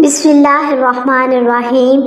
بسم اللہ الرحمن الرحیم۔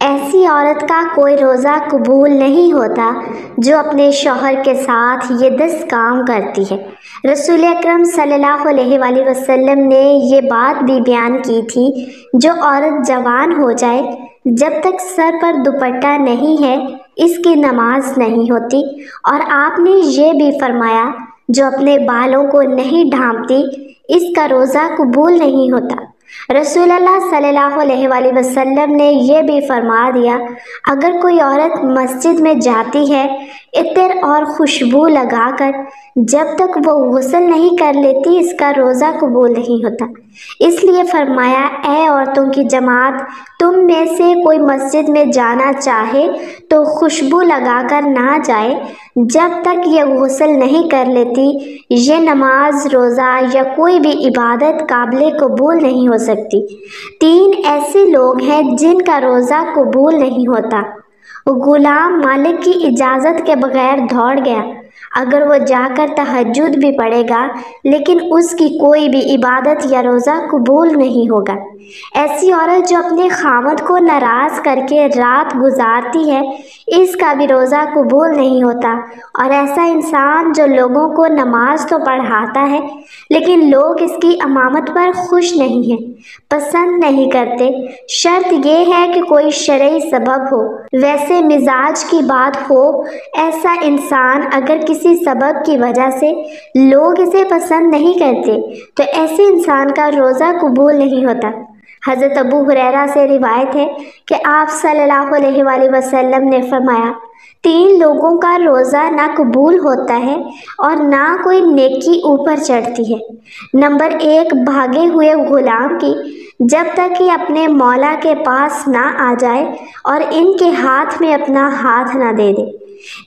ایسی عورت کا کوئی روزہ قبول نہیں ہوتا جو اپنے شوہر کے ساتھ یہ 10 کام کرتی ہے۔ رسول اکرم صلی اللہ علیہ وآلہ وسلم نے یہ بات بھی بیان کی تھی، جو عورت جوان ہو جائے جب تک سر پر دوپٹہ نہیں ہے اس کی نماز نہیں ہوتی، اور آپ نے یہ بھی فرمایا جو اپنے بالوں کو نہیں ڈھانپتی اس کا روزہ قبول نہیں ہوتا۔ رسول اللہ صلی اللہ علیہ وآلہ وسلم نے یہ بھی فرما دیا، اگر کوئی عورت مسجد میں جاتی ہے عطر اور خوشبو لگا کر جب تک وہ غسل نہیں کر لیتی اس کا روزہ قبول نہیں ہوتا۔ اس لیے فرمایا، اے عورتوں کی جماعت، تم میں سے کوئی مسجد میں جانا چاہے تو خوشبو لگا کر نہ جائے جب تک یہ غسل نہیں کر لیتی۔ یہ نماز، روزہ یا کوئی بھی عبادت قابل قبول نہیں ہو سکتی۔ 3 ایسے لوگ ہیں جن کا روزہ قبول نہیں ہوتا۔ غلام مالک کی اجازت کے بغیر دوڑ گیا، اگر وہ جا کر تہجد بھی پڑھے گا لیکن اس کی کوئی بھی عبادت یا روزہ قبول نہیں ہوگا۔ ایسی عورت جو اپنے خاوند کو ناراض کر کے رات گزارتی ہے اس کا بھی روزہ قبول نہیں ہوتا، اور ایسا انسان جو لوگوں کو نماز تو پڑھاتا ہے لیکن لوگ اس کی امامت پر خوش نہیں ہیں، پسند نہیں کرتے۔ شرط یہ ہے کہ کوئی شرعی سبب ہو، ویسے مزاج کی بات ہو۔ ایسا انسان اگر کسی سبب کی وجہ سے لوگ اسے پسند نہیں کرتے تو ایسے انسان کا روزہ قبول نہیں ہوتا۔ حضرت ابو ہریرہ سے روایت ہے کہ آپ صلی اللہ علیہ وآلہ وسلم نے فرمایا، 3 لوگوں کا روزہ نہ قبول ہوتا ہے اور نہ کوئی نیکی اوپر چڑھتی ہے۔ نمبر 1، بھاگے ہوئے غلام کی، جب تک کہ اپنے مولا کے پاس نہ آ جائے اور ان کے ہاتھ میں اپنا ہاتھ نہ دے دے۔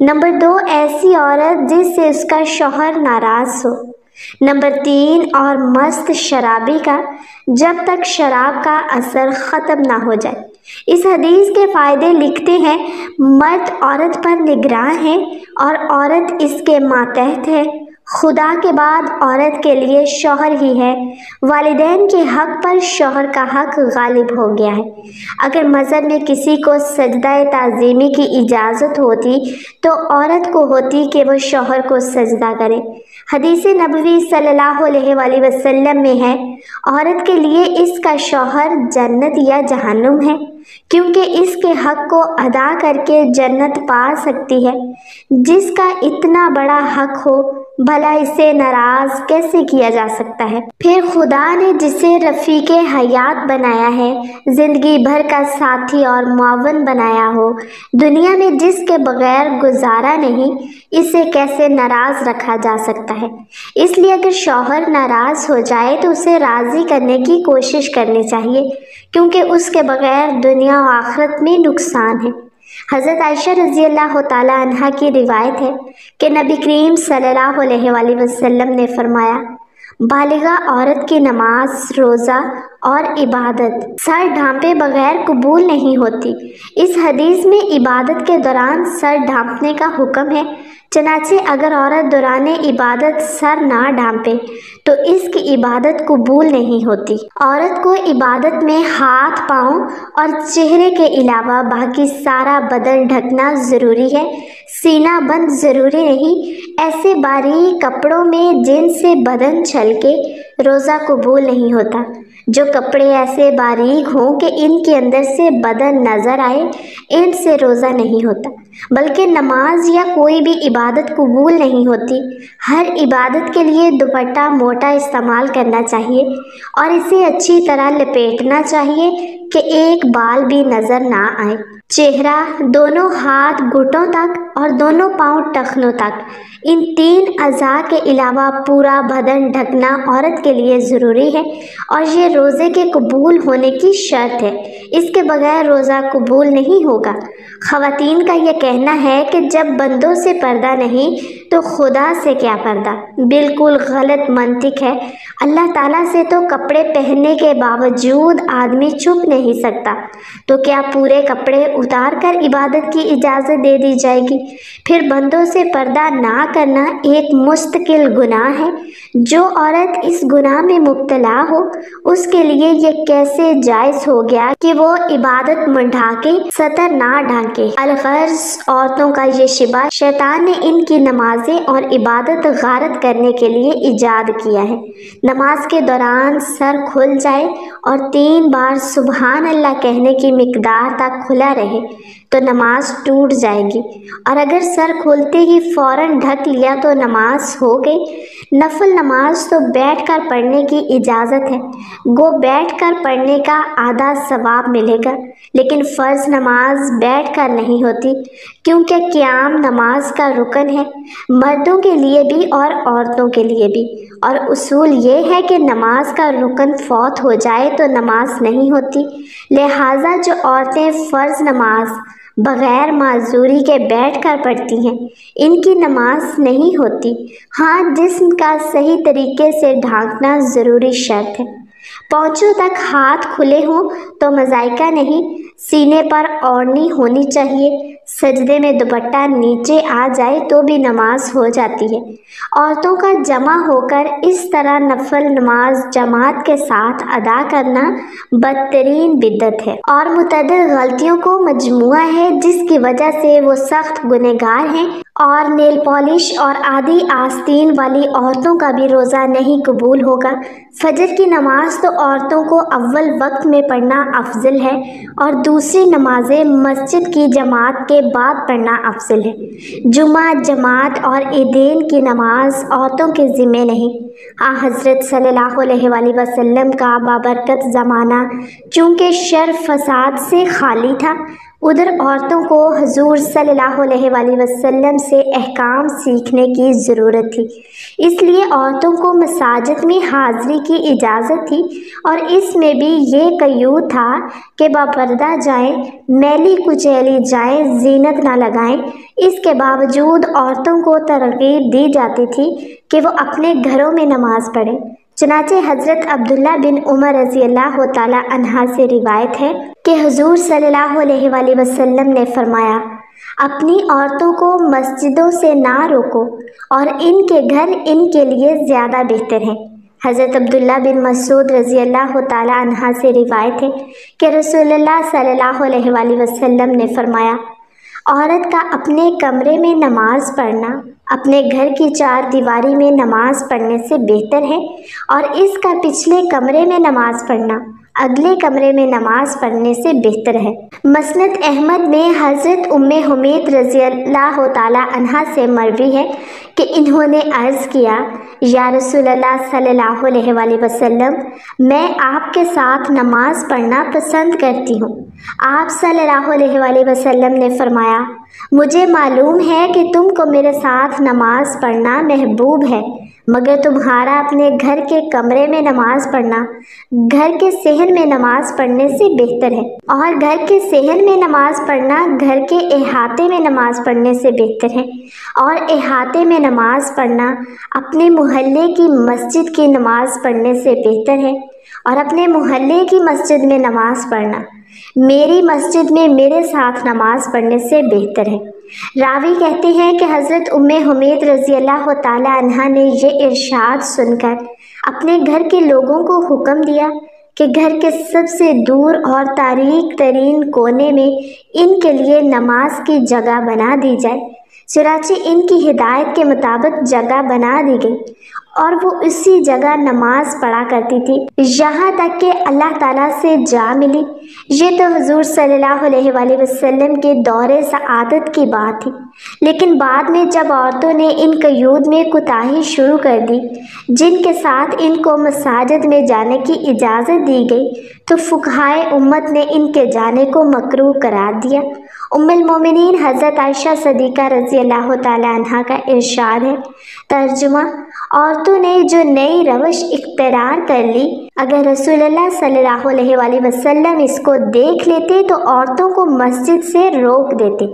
نمبر 2، ایسی عورت جس سے اس کا شوہر ناراض ہو۔ نمبر 3، اور مست شرابی کا، جب تک شراب کا اثر ختم نہ ہو جائے۔ اس حدیث کے فائدے لکھتے ہیں، مرد عورت پر نگراں ہے اور عورت اس کے ماتحت ہے۔ خدا کے بعد عورت کے لیے شوہر ہی ہے۔ والدین کے حق پر شوہر کا حق غالب ہو گیا ہے۔ اگر مذہب میں کسی کو سجدہ تعظیمی کی اجازت ہوتی تو عورت کو ہوتی کہ وہ شوہر کو سجدہ کرے۔ حدیث نبوی صلی اللہ علیہ وآلہ وسلم میں ہے، عورت کے لیے اس کا شوہر جنت یا جہنم ہے، کیونکہ اس کے حق کو ادا کر کے جنت پا سکتی ہے۔ جس کا اتنا بڑا حق ہو بھلا اسے ناراض کیسے کیا جا سکتا ہے؟ پھر خدا نے جسے رفیق حیات بنایا ہے، زندگی بھر کا ساتھی اور معاون بنایا ہو، دنیا میں جس کے بغیر گزارا نہیں، اسے کیسے ناراض رکھا جا سکتا ہے؟ اس لیے اگر شوہر ناراض ہو جائے تو اسے راضی کرنے کی کوشش کرنی چاہیے، کیونکہ اس کے بغیر دنیا و آخرت میں نقصان ہے۔ حضرت عائشہ رضی اللہ تعالی عنہا کی روایت ہے کہ نبی کریم صلی اللہ علیہ وآلہ وسلم نے فرمایا، بالغہ عورت کی نماز، روزہ اور عبادت سر ڈھانپے بغیر قبول نہیں ہوتی۔ اس حدیث میں عبادت کے دوران سر ڈھانپنے کا حکم ہے، چنانچہ اگر عورت دوران عبادت سر نہ ڈھانپے تو اس کی عبادت قبول نہیں ہوتی۔ عورت کو عبادت میں ہاتھ، پاؤں اور چہرے کے علاوہ باقی سارا بدن ڈھکنا ضروری ہے، سینہ بند ضروری نہیں۔ ایسے باریک کپڑوں میں جن سے بدن چھلکے روزہ قبول نہیں ہوتا۔ جو کپڑے ایسے باریک ہوں کہ ان کے اندر سے بدن نظر آئے، ان سے روزہ نہیں ہوتا، بلکہ نماز یا کوئی بھی عبادت قبول نہیں ہوتی۔ ہر عبادت کے لیے دوپٹہ موٹا استعمال کرنا چاہیے اور اسے اچھی طرح لپیٹنا چاہیے کہ ایک بال بھی نظر نہ آئے۔ چہرہ، دونوں ہاتھ گھٹنوں تک اور دونوں پاؤں ٹخنوں تک، ان 3 اعضاء کے علاوہ پورا بدن ڈھکنا عورت کے لیے ضروری ہے، اور یہ روزے کے قبول ہونے کی شرط ہے۔ اس کے بغیر روزہ قبول نہیں ہوگا۔ خواتین کا یہ کہنا ہے کہ جب بندوں سے پردہ نہیں تو خدا سے کیا پردہ؟ بالکل غلط منطق ہے۔ اللہ تعالیٰ سے تو کپڑے پہننے کے باوجود آدمی چھپ نہیں نہیں سکتا تو کیا پورے کپڑے اتار کر عبادت کی اجازت دے دی جائے گی؟ پھر بندوں سے پردہ نہ کرنا ایک مستقل گناہ ہے۔ جو عورت اس گناہ میں مبتلا ہو اس کے لیے یہ کیسے جائز ہو گیا کہ وہ عبادت میں ڈھانکے ستر نہ ڈھانکے؟ الغرض عورتوں کا یہ شبہ شیطان نے ان کی نمازیں اور عبادت غارت کرنے کے لیے ایجاد کیا ہے۔ نماز کے دوران سر کھل جائے اور 3 بار سبحان اللہ کہنے کی مقدار تک کھلا رہے تو نماز ٹوٹ جائے گی، اور اگر سر کھلتے ہی فوراً ڈھک لیا تو نماز ہو گئی۔ نفل نماز تو بیٹھ کر پڑھنے کی اجازت ہے، گو بیٹھ کر پڑھنے کا آدھا ثواب ملے گا، لیکن فرض نماز بیٹھ کر نہیں ہوتی کیونکہ قیام نماز کا رکن ہے، مردوں کے لیے بھی اور عورتوں کے لیے بھی، اور اصول یہ ہے کہ نماز کا رکن فوت ہو جائے تو نماز نہیں ہوتی۔ لہٰذا جو عورتیں فرض نماز بغیر معذوری کے بیٹھ کر پڑھتی ہیں ان کی نماز نہیں ہوتی۔ ہاں، جسم کا صحیح طریقے سے ڈھانکنا ضروری شرط ہے۔ پونچھوں تک ہاتھ کھلے ہوں تو مضائقہ نہیں، سینے پر اوڑھنی ہونی چاہیے، سجدے میں دوپٹہ نیچے آ جائے تو بھی نماز ہو جاتی ہے۔ عورتوں کا جمع ہو کر اس طرح نفل نماز جماعت کے ساتھ ادا کرنا بدترین بدعت ہے اور متعدد غلطیوں کو مجموعہ ہے جس کی وجہ سے وہ سخت گنہگار ہیں، اور نیل پالش اور آدھی آستین والی عورتوں کا بھی روزہ نہیں قبول ہوگا۔ فجر کی نماز تو عورتوں کو اول وقت میں پڑھنا افضل ہے اور دوسری نمازیں مسجد کی جماعت کے بعد پڑھنا افضل ہے۔ جمعہ جماعت اور عیدین کی نماز عورتوں کے ذمہ نہیں۔ حضرت صلی اللہ علیہ وآلہ وسلم کا بابرکت زمانہ چونکہ شر فساد سے خالی تھا، ادھر عورتوں کو حضور صلی اللہ علیہ وآلہ وسلم سے احکام سیکھنے کی ضرورت تھی، اس لیے عورتوں کو مساجد میں حاضری کی اجازت تھی، اور اس میں بھی یہ قیود تھا کہ باپردہ جائیں، میلی کچیلی جائیں، زینت نہ لگائیں۔ اس کے باوجود عورتوں کو ترغیب دی جاتی تھی کہ وہ اپنے گھروں میں نماز پڑھیں۔ چنانچہ حضرت عبداللہ بن عمر رضی اللہ تعالیٰ عنہ سے روایت ہے کہ حضور صلی اللہ علیہ وآلہ وسلم نے فرمایا، اپنی عورتوں کو مسجدوں سے نہ روکو اور ان کے گھر ان کے لیے زیادہ بہتر ہیں۔ حضرت عبداللہ بن مسعود رضی اللہ تعالیٰ عنہ سے روایت ہے کہ رسول اللہ صلی اللہ علیہ وآلہ وسلم نے فرمایا، عورت کا اپنے کمرے میں نماز پڑھنا اپنے گھر کی 4 دیواری میں نماز پڑھنے سے بہتر ہے، اور اس کا پچھلے کمرے میں نماز پڑھنا اگلے کمرے میں نماز پڑھنے سے بہتر ہے۔ مسند احمد میں حضرت ام حمید رضی اللہ تعالیٰ عنہ سے مروی ہے کہ انہوں نے عرض کیا، یا رسول اللہ صلی اللہ علیہ وآلہ وسلم، میں آپ کے ساتھ نماز پڑھنا پسند کرتی ہوں۔ آپ صلی اللہ علیہ وآلہ وسلم نے فرمایا، مجھے معلوم ہے کہ تم کو میرے ساتھ نماز پڑھنا محبوب ہے، مگر تمہارا اپنے گھر کے کمرے میں نماز پڑھنا گھر کے صحن میں نماز پڑھنے سے بہتر ہے، اور گھر کے صحن میں نماز پڑھنا گھر کے احاطے میں نماز پڑھنے سے بہتر ہے، اور احاطے میں نماز پڑھنا اپنے محلے کی مسجد کی نماز پڑھنے سے بہتر ہے، اور اپنے محلے کی مسجد میں نماز پڑھنا میری مسجد میں میرے ساتھ نماز پڑھنے سے بہتر ہے۔ راوی کہتے ہیں کہ حضرت ام حمید رضی اللہ تعالیٰ عنہ نے یہ ارشاد سن کر اپنے گھر کے لوگوں کو حکم دیا کہ گھر کے سب سے دور اور تاریک ترین کونے میں ان کے لیے نماز کی جگہ بنا دی جائے۔ چنانچہ ان کی ہدایت کے مطابق جگہ بنا دی گئی، اور وہ اسی جگہ نماز پڑھا کرتی تھی یہاں تک کہ اللہ تعالیٰ سے جا ملی۔ یہ تو حضور صلی اللہ علیہ وآلہ وسلم کے دور سعادت کی بات تھی، لیکن بعد میں جب عورتوں نے ان قیود میں کوتاہی شروع کر دی جن کے ساتھ ان کو مساجد میں جانے کی اجازت دی گئی، تو فقہائے امت نے ان کے جانے کو مکروہ قرار دیا۔ ام المومنین حضرت عائشہ صدیقہ رضی اللہ تعالیٰ عنہ کا ارشاد ہے، ترجمہ، عورتوں نے جو نئی روش اختیار کر لی، اگر رسول اللہ صلی اللہ علیہ وآلہ وسلم اس کو دیکھ لیتے تو عورتوں کو مسجد سے روک دیتے،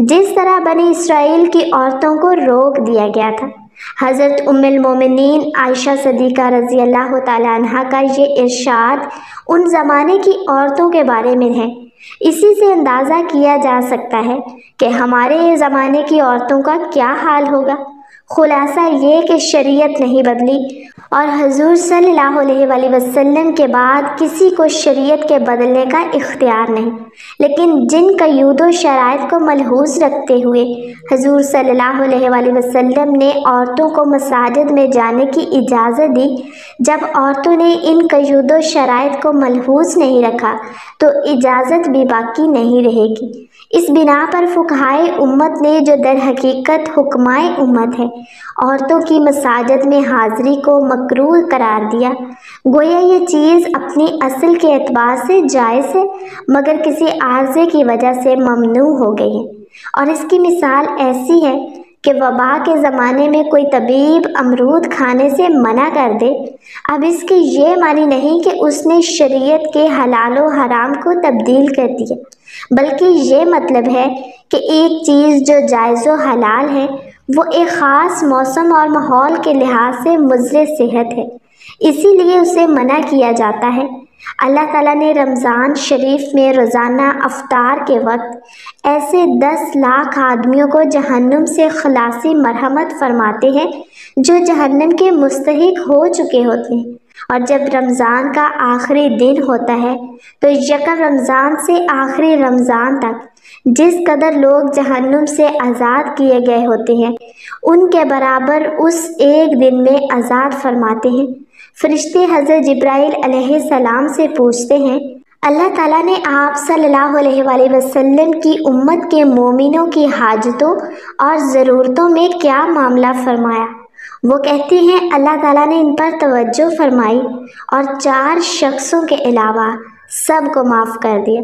جس طرح بنی اسرائیل کی عورتوں کو روک دیا گیا تھا۔ حضرت ام المومنین عائشہ صدیقہ رضی اللہ تعالیٰ عنہا کا یہ ارشاد ان زمانے کی عورتوں کے بارے میں ہے۔ اسی سے اندازہ کیا جا سکتا ہے کہ ہمارے زمانے کی عورتوں کا کیا حال ہوگا۔ خلاصہ یہ کہ شریعت نہیں بدلی اور حضور صلی اللہ علیہ وآلہ وسلم کے بعد کسی کو شریعت کے بدلنے کا اختیار نہیں، لیکن جن قیود و شرائط کو ملحوظ رکھتے ہوئے حضور صلی اللہ علیہ وآلہ وسلم نے عورتوں کو مساجد میں جانے کی اجازت دی، جب عورتوں نے ان قیود و شرائط کو ملحوظ نہیں رکھا تو اجازت بھی باقی نہیں رہے گی۔ اس بنا پر فقہائے امت نے جو در حقیقت حکمائے امت ہے عورتوں کی مساجد میں حاضری کو مکروہ قرار دیا، گویا یہ چیز اپنی اصل کے اعتبار سے جائز ہے مگر کسی عارضے کی وجہ سے ممنوع ہو گئی ہے۔ اور اس کی مثال ایسی ہے کہ وبا کے زمانے میں کوئی طبیب امرود کھانے سے منع کر دے، اب اس کی یہ معنی نہیں کہ اس نے شریعت کے حلال و حرام کو تبدیل کر دیا، بلکہ یہ مطلب ہے کہ ایک چیز جو جائز و حلال ہے وہ ایک خاص موسم اور ماحول کے لحاظ سے مضر صحت ہے، اسی لیے اسے منع کیا جاتا ہے۔ اللہ تعالیٰ نے رمضان شریف میں روزانہ افطار کے وقت ایسے 10 لاکھ آدمیوں کو جہنم سے خلاصی مرحمت فرماتے ہیں جو جہنم کے مستحق ہو چکے ہوتے ہیں، اور جب رمضان کا آخری دن ہوتا ہے تو یکم رمضان سے آخری رمضان تک جس قدر لوگ جہنم سے آزاد کیے گئے ہوتے ہیں ان کے برابر اس ایک دن میں آزاد فرماتے ہیں۔ فرشتے حضرت جبرائیل علیہ السلام سے پوچھتے ہیں، اللہ تعالیٰ نے آپ صلی اللہ علیہ وآلہ وسلم کی امت کے مومنوں کی حاجتوں اور ضرورتوں میں کیا معاملہ فرمایا؟ وہ کہتے ہیں اللہ تعالیٰ نے ان پر توجہ فرمائی اور 4 شخصوں کے علاوہ سب کو معاف کر دیا۔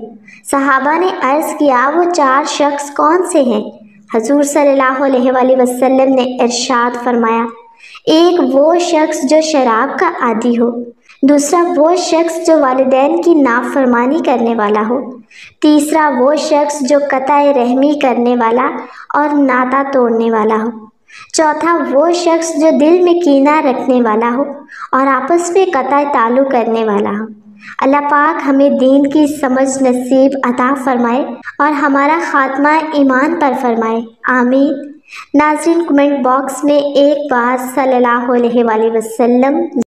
صحابہ نے عرض کیا وہ 4 شخص کون سے ہیں؟ حضور صلی اللہ علیہ وآلہ وسلم نے ارشاد فرمایا، ایک وہ شخص جو شراب کا عادی ہو، دوسرا وہ شخص جو والدین کی نافرمانی کرنے والا ہو، تیسرا وہ شخص جو قطع رحمی کرنے والا اور ناتا توڑنے والا ہو، چوتھا وہ شخص جو دل میں کینہ رکھنے والا ہو اور آپس میں قطع تعلق کرنے والا ہو۔ اللہ پاک ہمیں دین کی سمجھ نصیب عطا فرمائے اور ہمارا خاتمہ ایمان پر فرمائے، آمین۔ ناظرین، کمنٹ باکس میں ایک بار صلی اللہ علیہ وآلہ وسلم